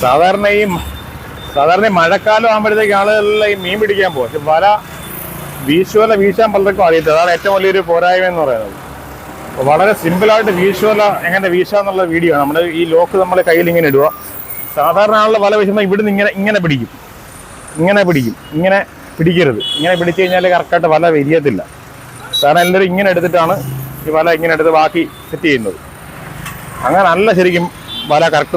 സാധാരണ മഴക്കാലം ആകുമ്പോഴത്തേക്ക് ആളുകളിൽ ഈ മീൻ പിടിക്കാൻ പോകും. പക്ഷെ വല വീശാൻ പലർക്കും അറിയത്തില്ല. അതാണ് ഏറ്റവും വലിയൊരു പോരായ്മ എന്ന് പറയുന്നത്. അപ്പോൾ വളരെ സിമ്പിളായിട്ട് വീശുവല എങ്ങനെ വീശാന്നുള്ള വീഡിയോ ആണ്. നമ്മുടെ ഈ ലോക്ക് നമ്മൾ കയ്യിൽ ഇങ്ങനെ ഇടുക. സാധാരണ ആളുടെ വല വീശുമ്പോൾ ഇവിടുന്ന് ഇങ്ങനെ പിടിക്കും. ഇങ്ങനെ പിടിക്കരുത്. ഇങ്ങനെ പിടിച്ചു കഴിഞ്ഞാൽ കറക്റ്റായിട്ട് വല വിരിയത്തില്ല. കാരണം എല്ലാവരും ഇങ്ങനെ എടുത്തിട്ടാണ് ഈ വല ഇങ്ങനെ എടുത്ത് ബാക്കി സെറ്റ് ചെയ്യുന്നത്. അങ്ങനെ അല്ല ശരിക്കും വല കറക്റ്റ്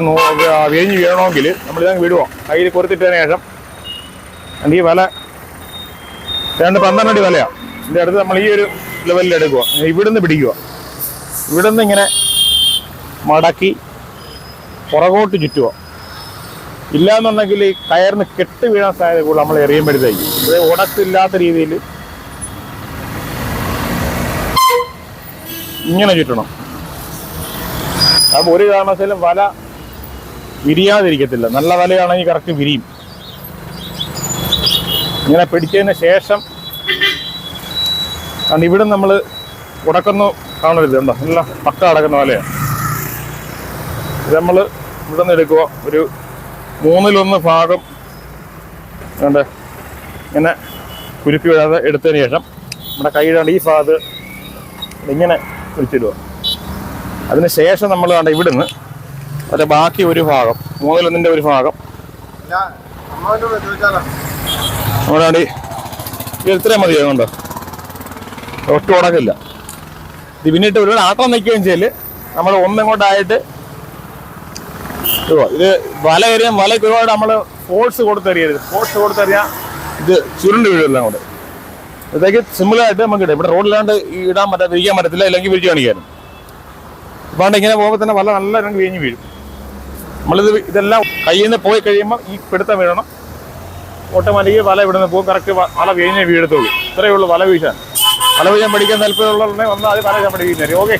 വിരിഞ്ഞ് വീഴണമെങ്കിൽ നമ്മളിതങ്ങ് വിടുക. കയ്യിൽ കൊരുത്തിട്ടതിന് ശേഷം ഈ വല 12 അടി വലയാണ്. ഇതിൻ്റെ അടുത്ത് നമ്മൾ ഈ ഒരു ലെവലിൽ എടുക്കുക. ഇവിടുന്ന് പിടിക്കുക. ഇവിടുന്ന് ഇങ്ങനെ മടക്കി പുറകോട്ട് ചുറ്റുക. ഇല്ലയെന്നുണ്ടെങ്കിൽ ഈ കയറിന് കെട്ട് വീഴാൻ സാധ്യത കൂടുതൽ നമ്മൾ എറിയുമ്പോഴത്തേക്ക്. ഇത് ഉടക്കില്ലാത്ത രീതിയിൽ ഇങ്ങനെ ചുറ്റണം. അപ്പോൾ ഒരു കാരണവശാലും വല വിരിയാതിരിക്കത്തില്ല. നല്ല വലയാണെങ്കിൽ കറക്റ്റ് വിരിയും. ഇങ്ങനെ പിടിച്ചതിന് ശേഷം കാരണം ഇവിടെ നമ്മൾ ഉടക്കുന്നു കാണരുത്. ഉണ്ടോ നല്ല പക്ക അടക്കുന്ന വലയാണ്. ഇത് നമ്മൾ ഇവിടെ നിന്ന് എടുക്കുക. ഒരു 1/3 ഭാഗം വേണ്ട ഇങ്ങനെ കുരുക്കി വിടാതെ എടുത്തതിന് ശേഷം നമ്മുടെ കൈയിടാണ്ട് ഈ ഭാഗത്ത് ഇങ്ങനെ കുരിച്ചിടുക. അതിന് ശേഷം നമ്മൾ വേണ്ട ഇവിടുന്ന് അതിൻ്റെ ബാക്കി ഒരു ഭാഗം 1/3 ഒരു ഭാഗം നമ്മുടെ ഇത്രയും മതിയാകുന്നുണ്ടോ. ഒട്ടും ഉടക്കില്ല. ഇത് പിന്നിട്ട് ഒരുപാട് ആട്ടം നിൽക്കുകയും ചെയ്യൽ നമ്മൾ ഒന്നിങ്ങോട്ടായിട്ട് ഇത് വല ഒരുപാട് നമ്മൾ ഫോഴ്സ് കൊടുത്തെറിയരുത്. ഫോഴ്സ് കൊടുത്തെറിയാൽ ഇത് ചുരുണ്ട് വീഴുമല്ലോ അങ്ങോട്ട്. ഇതൊക്കെ സിമ്പിളായിട്ട് നമുക്ക് ഇടാം. ഇവിടെ റോഡിലാണ്ട് ഇടാൻ വിരിക്കാൻ പറ്റത്തില്ല. അല്ലെങ്കിൽ വിരിച്ച് കാണിക്കാനും ഇപ്പാണ്ട് ഇങ്ങനെ പോകുമ്പോൾ തന്നെ വല നല്ല രംഗ് വിരിഞ്ഞ് വീഴും. ഇതെല്ലാം കയ്യിൽ നിന്ന് പോയി കഴിയുമ്പോൾ ഈ പിടുത്തം വീഴണം. ഓട്ടോമാറ്റിക് വല ഇവിടുന്ന് പോകും. കറക്റ്റ് വല വീഴിഞ്ഞേ വീഴത്തുള്ളൂ. ഇത്രയേ ഉള്ളൂ വല വീശാൻ. വല വീഴാൻ പഠിക്കാൻ താല്പര്യമുള്ളവരുണ്ടെങ്കിൽ വന്നാൽ അത് വല വീശാൻ പഠിക്കുന്നതായിരിക്കും. ഓക്കെ.